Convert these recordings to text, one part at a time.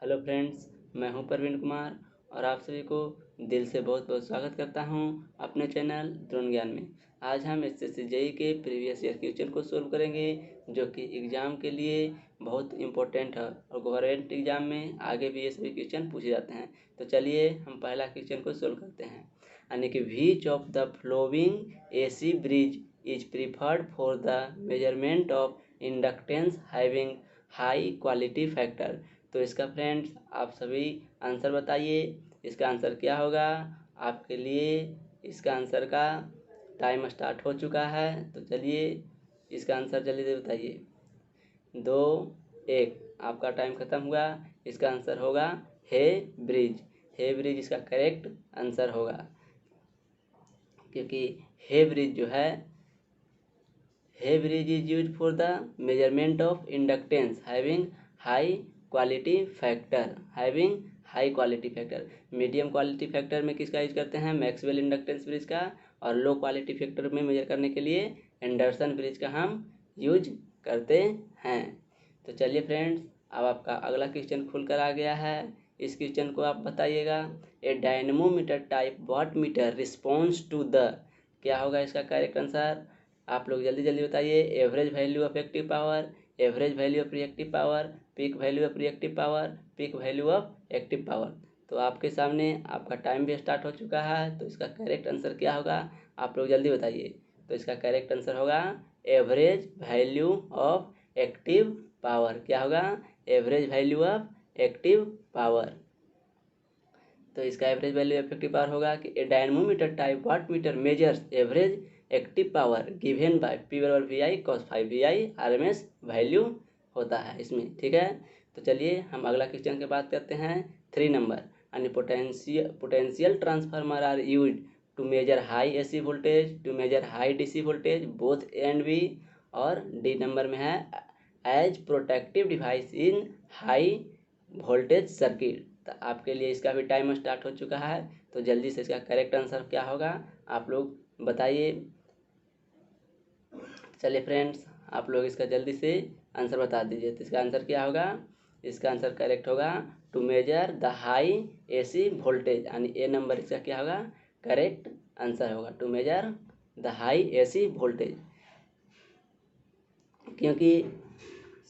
Hello friends, मैं हूं प्रवीण कुमार और आप सभी को दिल से बहुत बहुत स्वागत करता हूं अपने चैनल द्रोण ज्ञान में। आज हम एसएससी जेईई के प्रीवियस ईयर क्वेश्चन को सोल्व करेंगे जो कि एग्ज़ाम के लिए बहुत इम्पोर्टेंट है और गवर्नमेंट एग्ज़ाम में आगे भी ये सभी क्वेश्चन पूछे जाते हैं। तो चलिए हम पहला क्वेश्चन को सोल्व करते हैं। यानी कि which of the flowing AC bridge is preferred for the measurement of inductance having high quality factor. तो इसका फ्रेंड्स आप सभी आंसर बताइए। इसका आंसर क्या होगा आपके लिए। इसका आंसर का टाइम स्टार्ट हो चुका है, तो चलिए इसका आंसर जल्दी से बताइए। 2, 1 आपका टाइम ख़त्म हुआ। इसका आंसर होगा हे ब्रिज। हे ब्रिज इसका करेक्ट आंसर होगा, क्योंकि हे ब्रिज जो है, Hay bridge is use for the measurement of inductance having high quality factor. Having high quality factor, medium quality factor में किसका यूज करते हैं? मैक्सवेल इंडक्टेंस ब्रिज का। और लो क्वालिटी फैक्टर में मेजर करने के लिए एंडरसन ब्रिज का हम यूज करते हैं। तो चलिए फ्रेंड्स, अब आपका अगला क्वेश्चन खुल कर आ गया है। इस क्वेश्चन को आप बताइएगा। A dynamometer type watt meter response to the, क्या होगा इसका करेक्ट आंसर? आप लोग जल्दी जल्दी बताइए। Average value of active power, average value of reactive power, peak value of reactive power, peak value of active power. तो आपके सामने आपका टाइम भी स्टार्ट हो चुका है, तो इसका करेक्ट आंसर क्या होगा आप लोग जल्दी बताइए। तो इसका करेक्ट आंसर होगा average value of active power. क्या होगा? Average value of active power. तो इसका एवरेज वैल्यू इफेक्टिव पावर होगा कि a dynamometer type watt meter measures average active power given by P बराबर V I cos 5 V I RMS value होता है इसमें। ठीक है, तो चलिए हम अगला क्वेश्चन की बात करते हैं। 3 नंबर, यानी potential transformer are use to measure high AC voltage, to measure high DC voltage both A and B. और डी नंबर में है as protective device in high voltage circuit. तो आपके लिए इसका भी टाइम स्टार्ट हो चुका है, तो जल्दी से इसका करेक्ट आंसर क्या होगा आप लोग बताइए। चलिए फ्रेंड्स, आप लोग इसका जल्दी से आंसर बता दीजिए। तो इसका आंसर क्या होगा? इसका आंसर करेक्ट होगा to measure the high AC voltage, यानी ए नंबर इसका क्या होगा करेक्ट आंसर होगा, to measure the high AC voltage. क्योंकि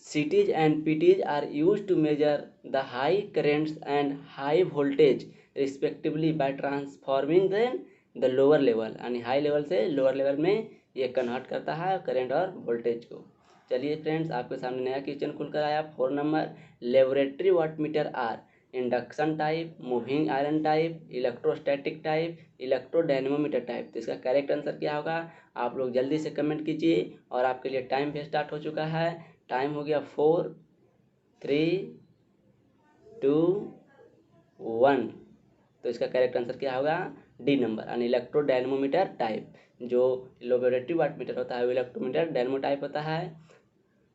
CTs and PTs are used to measure the high currents and high voltage respectively by transforming the lower level, यानी high level से lower level में ये convert करता है current और voltage को। चलिए फ्रेंड्स, आपके सामने नया क्वेश्चन खुलकर आया। 4 number, laboratory watt meter are induction type, moving iron type, electrostatic type, electrodynamometer type. तो इसका करेक्ट आंसर क्या होगा आप लोग जल्दी से कमेंट कीजिए। और आपके लिए टाइम भी स्टार्ट हो चुका है। टाइम हो गया 4, 3, 2, 1। तो इसका करेक्ट आंसर क्या होगा? डी नंबर, यानी इलेक्ट्रोडायनेमोमीटर टाइप। जो लेबोरेटरी वाट मीटर होता है वो इलेक्ट्रोमीटर डायनेमो टाइप होता है।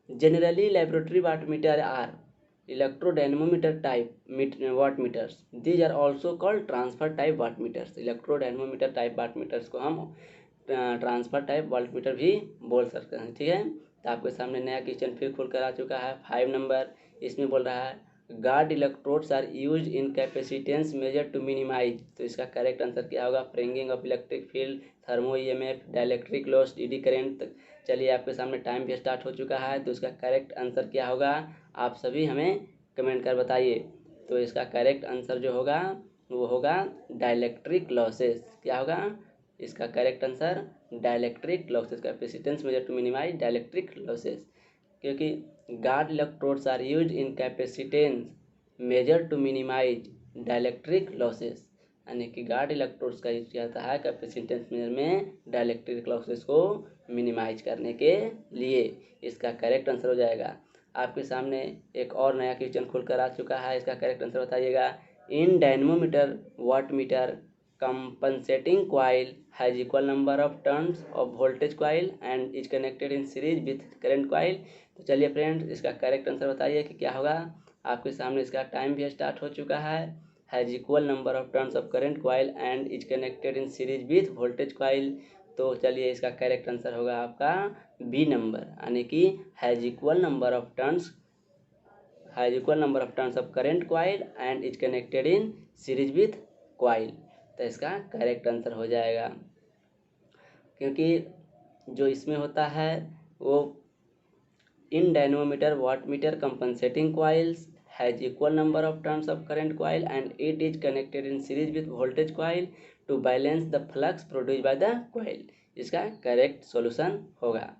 Generally laboratory watt meter are electrodynamometer type watt meters, these are also called transfer type watt meters. Electrodynamometer type watt meters को हम transfer type watt metre भी बोल सकते हैं। ठीक है, तो आपके सामने नया क्वेश्चन फिर खुल कर आ चुका है। 5 नंबर, इसमें बोल रहा है guard electrodes are use in capacitance measure to minimize. तो इसका करेक्ट आंसर क्या होगा? Fringing of electric field, thermo EMF, dielectric loss, eddy current. चलिए आपके सामने टाइम भी स्टार्ट हो चुका है, तो इसका करेक्ट आंसर क्या होगा आप सभी हमें कमेंट कर बताइए। तो इसका करेक्ट आंसर जो होगा वो होगा डाइलेक्ट्रिक लॉसेस। क्या होगा इसका correct answer? Dielectric losses, capacitance measure to minimize dielectric losses. क्योंकि guard electrodes are use in capacitance measure to minimize dielectric losses, यानी कि गार्ड इलेक्ट्रोड्स का यूज किया जाता है कैपेसिटेंस मेजर में डाइलेक्ट्रिक लॉसेस को मिनिमाइज करने के लिए। इसका करेक्ट आंसर हो जाएगा। आपके सामने एक और नया क्वेश्चन खुलकर आ चुका है, इसका करेक्ट आंसर बताइएगा। In dynamometer watt meter compensating coil has equal number of turns of voltage coil and is connected in series with current coil। तो चलिए फ्रेंड्स, इसका करेक्ट आंसर बताइए कि क्या होगा। आपके सामने इसका टाइम भी स्टार्ट हो चुका है। Has equal number of turns of current coil and is connected in series with voltage coil. तो चलिए इसका करेक्ट आंसर होगा आपका बी नंबर, यानी कि has equal number of turns has equal number of turns of current coil and is connected in series with coil. तो इसका correct answer हो जाएगा, क्योंकि जो इसमें होता है वो in dynamometer wattmeter compensating coils has equal number of turns of current coil and it is connected in series with voltage coil to balance the flux produce by the coil. इसका correct solution होगा।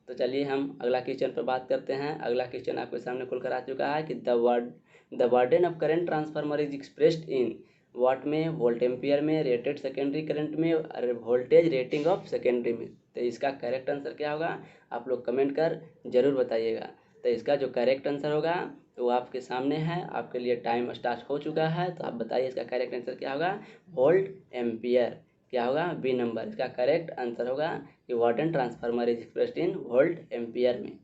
तो चलिए हम अगला question पर बात करते हैं। अगला क्वेश्चन आपके सामने खुलकर आ चुका है कि the burden of current transformer is expressed in watt में, वोल्ट एम्पियर में, रेटेड सेकेंडरी करंट में, और वोल्टेज रेटिंग ऑफ सेकेंडरी में। तो इसका करेक्ट आंसर क्या होगा, आप लोग कमेंट कर जरूर बताइएगा। तो इसका जो करेक्ट आंसर होगा वो आपके सामने है, आपके लिए टाइम स्टार्ट हो चुका है। तो आप बताइए इसका करेक्ट आंसर क्या होगा। वोल्ट एम्पियर क्या होगा, बी नंबर। इसका करेक्ट आंसर होगा कि वाटन transformer is expressed in volt ampere में।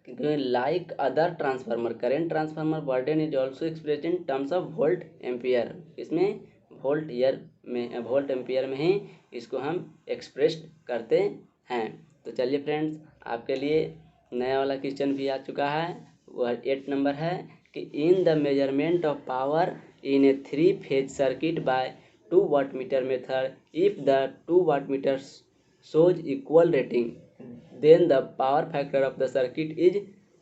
क्योंकि like other transformer current transformer burden is also expressed in terms of volt ampere. इसमें वोल्ट ईयर में, वोल्ट एम्पियर में ही इसको हम एक्सप्रेस करते हैं। तो चलिए फ्रेंड्स, आपके लिए नया वाला क्वेश्चन भी आ चुका है। वह 8 नंबर है कि in the measurement of power in a 3 phase circuit by 2 wattmeter method, if the 2 wattmeter shows equal rating then the power factor of the circuit is.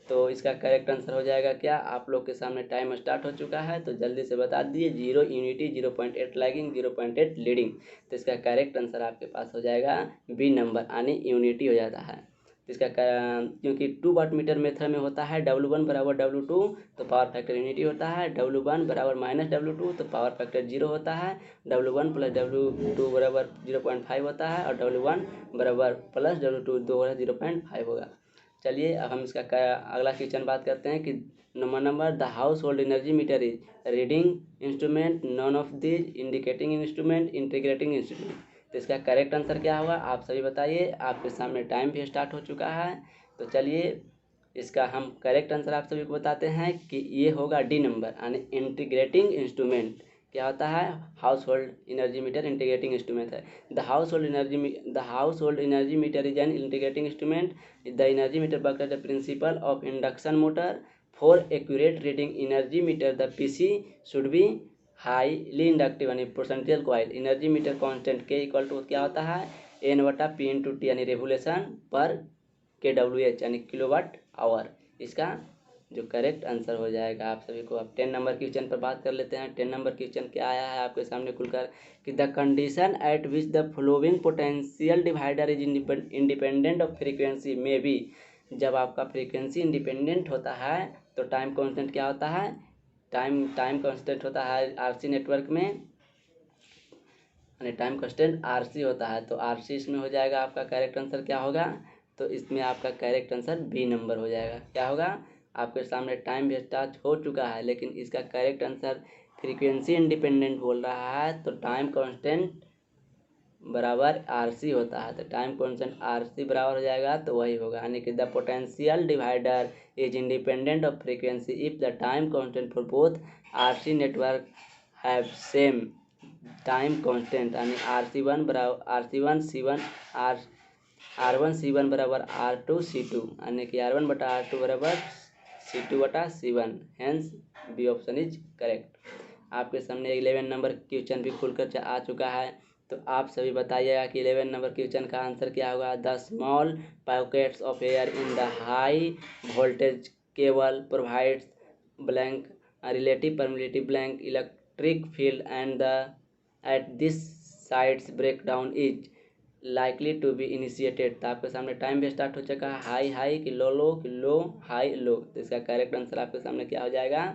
तो इसका करेक्ट आंसर हो जाएगा क्या। आप लोग के सामने टाइम स्टार्ट हो चुका है, तो जल्दी से बता दीजिए। 0 यूनिटी, 0.8 लैगिंग, 0.8 लीडिंग। तो इसका करेक्ट आंसर आपके पास हो जाएगा बी नंबर, यानी यूनिटी हो जाता है। इसका क्योंकि 2 वाट मीटर मेथड में होता है W1 बराबर W2, तो पावर फैक्टर यूनिटी होता है। W1 बराबर माइनस W2, तो पावर फैक्टर 0 होता है। W1 प्लस W2 बराबर 0.5 होता है, और W1 बराबर प्लस W2 दो 0.5 होगा। चलिए अब हम इसका अगला क्वेश्चन बात करते हैं कि number the household energy meter is reading instrument, none of this indicating instrument, integrating instrument. तो इसका करेक्ट आंसर क्या होगा, आप सभी बताइए। आपके सामने टाइम भी स्टार्ट हो चुका है। तो चलिए इसका हम करेक्ट आंसर आप सभी को बताते हैं कि ये होगा डी नंबर, यानी इंटीग्रेटिंग इंस्ट्रूमेंट। क्या होता है, household energy meter integrating instrument है। The household energy meter is an integrating instrument. The energy meter work the principle of induction motor. For accurate reading energy meter the PC should be highly inductive यानी potential coil. Energy meter constant के equal to क्या होता है, N/P/T यानी revolution पर kWh यानी kilowatt hour. इसका जो करेक्ट आंसर हो जाएगा आप सभी को। अब 10 नंबर क्वेश्चन पर बात कर लेते हैं। 10 नंबर क्वेश्चन क्या आया है आपके सामने खुलकर कि the condition at which the flowing potential divider is independent of frequency में बी। जब आपका फ्रीक्वेंसी इंडिपेंडेंट होता है तो टाइम कांस्टेंट क्या होता है, टाइम कांस्टेंट होता है आरसी नेटवर्क में, यानी टाइम कांस्टेंट आरसी होता है। तो आरसी इसमें हो जाएगा। आपका करेक्ट आंसर क्या होगा, तो इसमें आपका करेक्ट आंसर बी नंबर हो जाएगा। क्या होगा, आपके सामने टाइम भी स्टार्ट हो चुका है, लेकिन इसका करेक्ट आंसर फ्रीक्वेंसी इंडिपेंडेंट बोल रहा है, तो टाइम कांस्टेंट बराबर आरसी होता है। तो टाइम कांस्टेंट आरसी बराबर हो जाएगा, तो वही होगा, यानी कि the potential divider is independent of frequency if the time constant for both RC network have same time constant, यानी R1 बराबर R1C1 बराबर R2C2, यानी कि R1 बटा R2 बराबर C2 बटा C1। Hence B option is correct. आपके सामने 11 नंबर क्वेश्चन भी खुलकर आ चुका है। तो आप सभी बताइएगा कि 11 नंबर क्वेश्चन का आंसर क्या होगा। The small pockets of air in the high voltage cable provides blank relative permittivity blank electric field and the at this sides breakdown is likely to be initiated. तो आपके सामने time भी start हो चुका है। High high कि लो लो कि लो high low. तो इसका करेक्ट आंसर आपके सामने क्या हो जाएगा,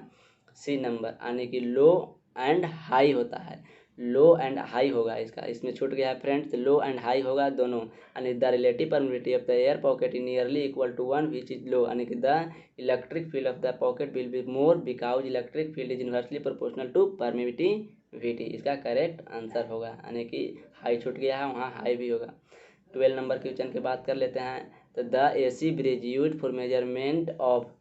सी नंबर, यानी कि लो एंड हाई होता है। लो एंड हाई होगा इसका, इसमें छूट गया है फ्रेंड्स। लो एंड हाई होगा दोनों, यानी the relative permittivity of the air pocket in nearly equal to 1 which is low, यानी कि the electric field of the pocket will be more because electric field is inversely proportional to permittivity. इसका correct answer होगा, यानी कि high छूट गया है, वहाँ हाई भी होगा। 12 नंबर क्वेश्चन की बात कर लेते हैं। तो the AC bridge use for measurement of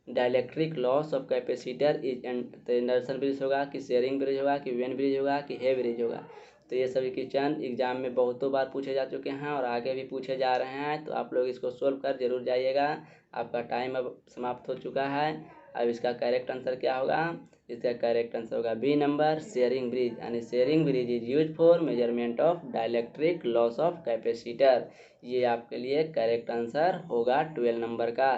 dielectric loss of capacitor is. तो इंडक्शन ब्रिज होगा कि शेयरिंग ब्रिज होगा कि वेन ब्रिज होगा कि हे ब्रिज होगा। तो ये सभी क्वेश्चन एग्जाम में बहुतों बार पूछे जा चुके हैं और आगे भी पूछे जा रहे हैं, तो आप लोग इसको सोल्व कर जरूर जाइएगा। आपका टाइम अब समाप्त हो चुका है। अब इसका करेक्ट आंसर क्या होगा? इसका करेक्ट आंसर होगा बी नंबर, शेयरिंग ब्रिज। यानी Schering bridge is use for measurement of dielectric loss of capacitor. ये आपके लिए करेक्ट आंसर होगा 12 नंबर का।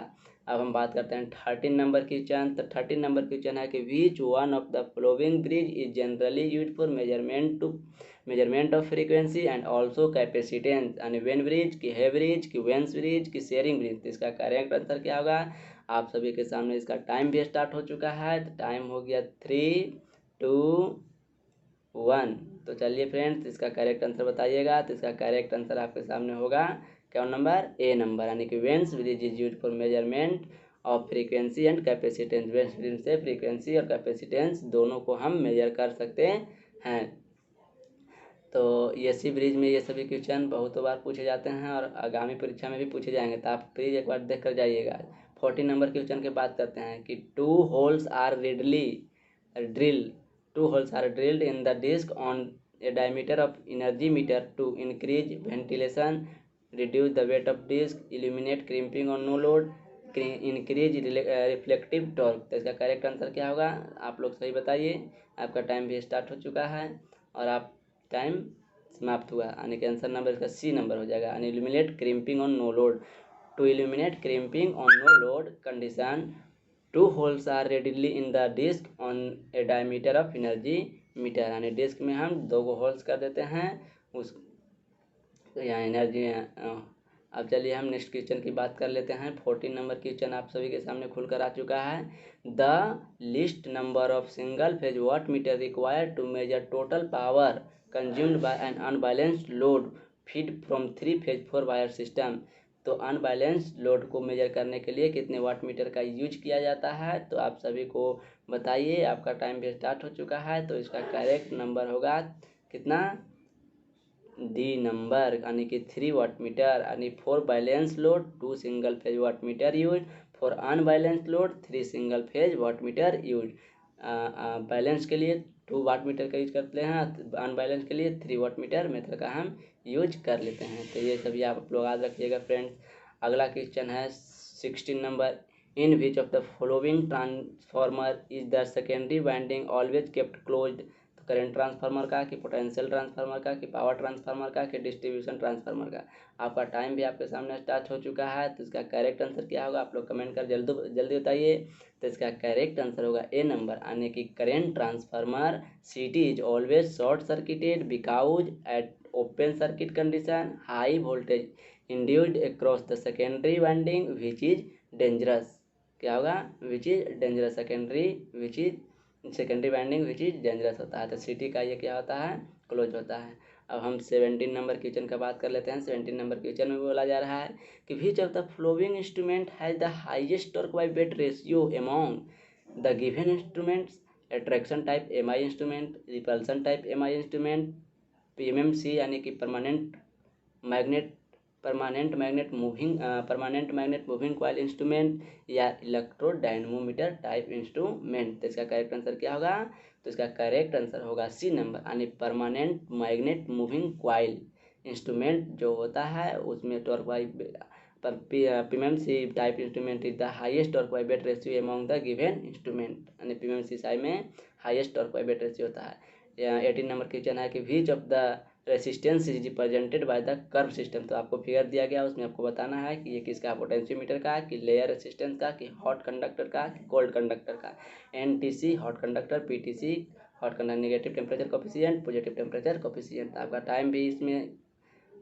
अब हम बात करते हैं 13 नंबर क्वेश्चन। तो 13 नंबर क्वेश्चन है कि which one of the following bridge is generally use for measurement of frequency and also capacitance. यानी वेन ब्रिज की, है ब्रिज की, वेंस ब्रिज की, शेयरिंग ब्रिज। तो इसका करेक्ट आंसर क्या होगा? आप सभी के सामने इसका टाइम भी स्टार्ट हो चुका है। तो टाइम हो गया 3, 2, 1। तो चलिए फ्रेंड्स, इसका करेक्ट आंसर बताइएगा। तो इसका करेक्ट आंसर आपके सामने होगा क्या नंबर? ए नंबर। यानी कि Wien's bridge is use for measurement of frequency and capacitance. Wien's bridge से फ्रीक्वेंसी और कैपेसिटेंस दोनों को हम मेजर कर सकते हैं। तो एसी ब्रिज में ये सभी क्वेश्चन बहुत बार पूछे जाते हैं और आगामी परीक्षा में भी पूछे जाएंगे, तो आप प्लीज़ एक बार देख कर जाइएगा। 14 नंबर क्वेश्चन की बात करते हैं कि two holes are drilled in the disc on a diameter of energy meter to increase ventilation, reduce the weight of disc, eliminate creeping on no load, increase reflective torque. तो इसका correct answer क्या होगा? आप लोग सही बताइए। आपका time भी स्टार्ट हो चुका है और आप टाइम समाप्त हुआ। यानी कि आंसर नंबर इसका सी नंबर हो जाएगा। यानी eliminate creeping on no load. To eliminate creeping on no load condition, two holes are readily in the disc on a diameter of energy meter. यानी डिस्क में हम 2 होल्स कर देते हैं उस यहाँ एनर्जी। अब चलिए हम नेक्स्ट क्वेश्चन की बात कर लेते हैं। 14 नंबर क्वेश्चन आप सभी के सामने खुलकर आ चुका है। The least number of single phase watt meter required to measure total power consumed by an unbalanced load feed from 3 phase 4 wire system. तो अनबैलेंस्ड लोड को मेजर करने के लिए कितने वाट मीटर का यूज किया जाता है? तो आप सभी को बताइए। आपका टाइम भी स्टार्ट हो चुका है। तो इसका करेक्ट नंबर होगा कितना? डी नंबर, यानी कि 3 वाट मीटर। यानी for balance load 2 single phase watt meter use, for unbalance load 3 single phase watt meter use. Balance के लिए 2 वाट मीटर का यूज करते हैं, अनबैलेंस के लिए 3 वाट मीटर मेथड का हम यूज कर लेते हैं। तो ये सभी आप लोग याद रखिएगा फ्रेंड्स। अगला क्वेश्चन है 16 number. In which of the following transformer is the secondary winding always kept closed? Current transformer का, कि पोटेंशियल ट्रांसफार्मर का, कि पावर ट्रांसफार्मर का, कि डिस्ट्रीब्यूशन ट्रांसफार्मर का। आपका टाइम भी आपके सामने स्टार्ट हो चुका है। तो इसका करेक्ट आंसर क्या होगा? आप लोग कमेंट कर जल्दी बताइए। तो इसका करेक्ट आंसर होगा ए नंबर, यानी कि करंट ट्रांसफार्मर सीटी is always short circuited because at open circuit condition high voltage induced across the secondary winding which is dangerous. क्या होगा? Which is dangerous. Secondary winding which is dangerous होता है। तो city का ये क्या होता है? क्लोज होता है। अब हम 17 नंबर क्वेश्चन का बात कर लेते हैं। 17 नंबर क्वेश्चन में बोला जा रहा है कि which of the flowing instrument has the highest torque by weight ratio among the given instruments? Attraction type MI instrument, repulsion type MI instrument, PMMC यानी कि permanent magnet moving coil instrument, या इलेक्ट्रोडायनमोमीटर type instrument. तो इसका correct answer क्या होगा? तो इसका correct answer होगा सी नंबर, यानी permanent magnet moving coil instrument जो होता है उसमें torque by PMC type instrument is the highest torque by weight ratio among the given instrument. यानी पीएमसी साई में highest torque by weight ratio होता है। 18 नंबर क्वेश्चन है कि which of the resistance is represented by the curve system. तो आपको figure दिया गया, उसमें आपको बताना है कि ये किसका, पोटेंशियोमीटर का, कि लेयर रेसिस्टेंस का, कि हॉट कंडक्टर का, कि कोल्ड कंडक्टर का। NTC hot conductor, PTC hot conductor negative temperature coefficient, positive temperature coefficient. आपका टाइम भी इसमें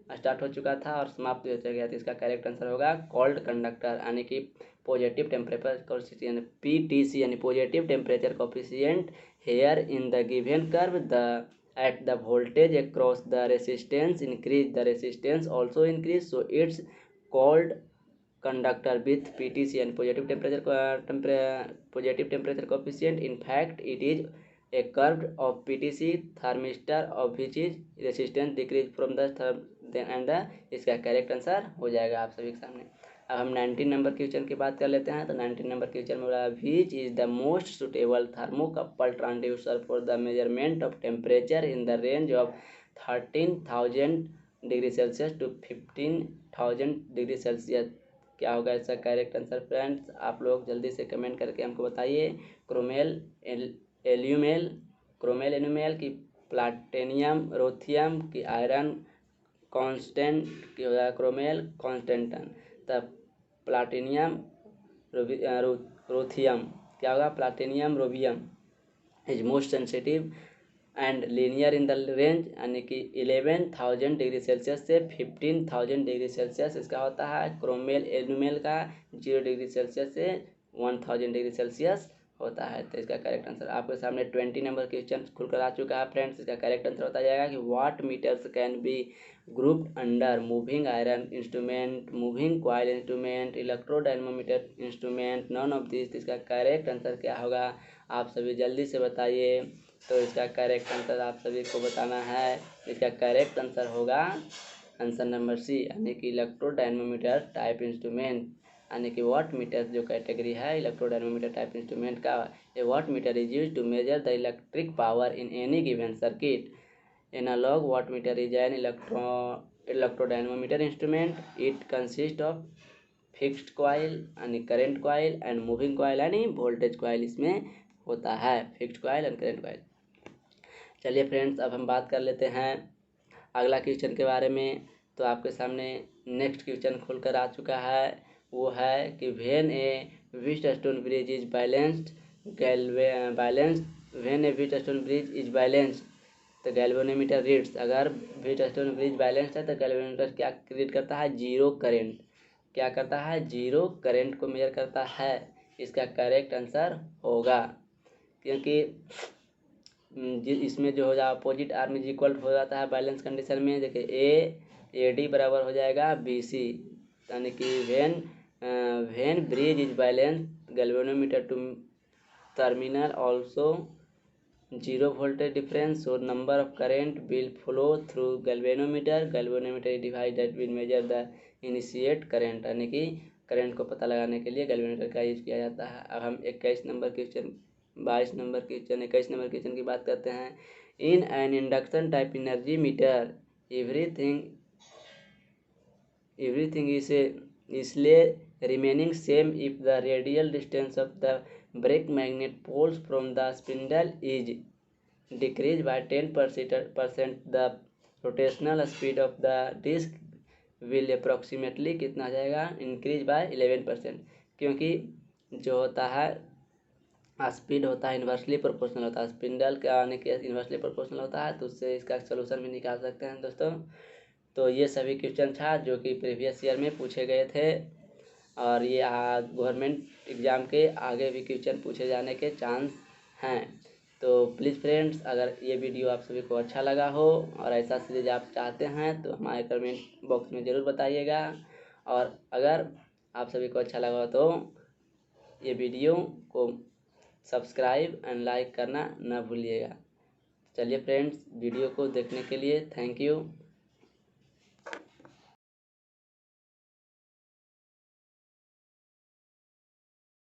स्टार्ट हो चुका था और समाप्त हो गया। तो इसका करेक्ट आंसर होगा कोल्ड कंडक्टर, यानी कि पॉजिटिव टेम्परेचर कोफिशिएंट, पीटीसी यानी positive temperature coefficient here in the given curve the at the voltage across the resistance increase, the resistance also increase, so it's called conductor with PTC and positive temperature coefficient. In fact it is a curve of PTC thermistor of which is resistance decrease from the and the इसका correct answer हो जाएगा आप सभी के सामने। अब हम 19 number question की बात कर लेते हैं। तो 19 नंबर क्वेश्चन में बोला which is the most suitable thermocouple transducer for the measurement of temperature in the range of 13,000 degree Celsius to 15,000 degree Celsius. क्या होगा इसका करेक्ट आंसर फ्रेंड्स? आप लोग जल्दी से कमेंट करके हमको बताइए। क्रोमेल एल्यूमेल क्रोमेल एल्यूमेल की प्लाटिनियम रोथियम की आयरन कांस्टेंट की होगा क्रोमेल कांस्टेंटन। तब प्लाटिनियम रोथियम क्या होगा? Platinum rhodium is most sensitive and linear in the range, यानी कि 11,000 डिग्री सेल्सियस से 15,000 डिग्री सेल्सियस इसका होता है। क्रोमेल एल्यूमेल का 0 डिग्री सेल्सियस से 1000 डिग्री सेल्सियस होता है। तो इसका करेक्ट आंसर आपके सामने 20 नंबर क्वेश्चन खुलकर आ चुका है फ्रेंड्स। इसका करेक्ट आंसर होता जाएगा कि watt meters can be grouped under moving iron instrument, moving coil instrument, electrodynamometer instrument, none of this. इसका करेक्ट आंसर क्या होगा? आप सभी जल्दी से बताइए। तो इसका करेक्ट आंसर आप सभी को बताना है। इसका करेक्ट आंसर होगा आंसर नंबर सी, यानी कि इलेक्ट्रोडायनमोमीटर टाइप इंस्ट्रूमेंट, यानी कि वाट मीटर जो कैटेगरी है इलेक्ट्रोडायनमोमीटर टाइप इंस्ट्रूमेंट का। A watt meter is used to measure the electric power in any given circuit. Analog watt meter is an electrodynamometer instrument. It consist of fixed coil यानी current coil and moving coil यानी voltage coil इसमें होता है, fixed coil and current coil. चलिए friends, अब हम बात कर लेते हैं अगला क्वेश्चन के बारे में। तो आपके सामने नेक्स्ट क्वेश्चन खुलकर आ चुका है। वो है कि when A Wheatstone bridge is balanced when A Wheatstone bridge is balanced तो गैल्वेनोमीटर रीड्स। अगर व्हीटस्टोन ब्रिज बैलेंस्ड है तो गैल्वेनोमीटर क्या रीड करता है? Zero current. क्या करता है? जीरो करेंट को मेजर करता है। इसका करेक्ट आंसर होगा, क्योंकि इसमें जो हो जाए अपोजिट आर्म इज इक्वल हो जाता है बैलेंस कंडीशन में। देखिए ए डी बराबर हो जाएगा बी सी, यानी कि when bridge is balance galvanometer two terminal also zero voltage difference, so number of current will flow through galvanometer divided will measure the initiate current, यानी कि current को पता लगाने के लिए गैल्वेनोमीटर का यूज किया जाता है। अब हम 21 नंबर क्वेश्चन की बात करते हैं। In an induction type energy meter everything is इसलिए remaining same if the radial distance of the brake magnet poles from the spindle is decreased by 10%, the rotational speed of the disc will approximately कितना हो जाएगा? Increase by 11%, क्योंकि जो होता है speed होता है इन्वर्सली प्रोपोर्शनल होता है, स्पिंडल का आने के इन्वर्सली प्रोपोर्शनल होता है, तो उससे इसका सोल्यूशन भी निकाल सकते हैं दोस्तों। तो ये सभी क्वेश्चन था जो कि प्रीवियस ईयर में पूछे गए थे, और ये गवर्नमेंट एग्ज़ाम के आगे भी क्वेश्चन पूछे जाने के चांस हैं। तो प्लीज़ फ्रेंड्स, अगर ये वीडियो आप सभी को अच्छा लगा हो और ऐसा सीरीज आप चाहते हैं तो हमारे कमेंट बॉक्स में ज़रूर बताइएगा। और अगर आप सभी को अच्छा लगा तो ये वीडियो को सब्सक्राइब एंड लाइक करना न भूलिएगा। चलिए फ्रेंड्स, वीडियो को देखने के लिए थैंक यू।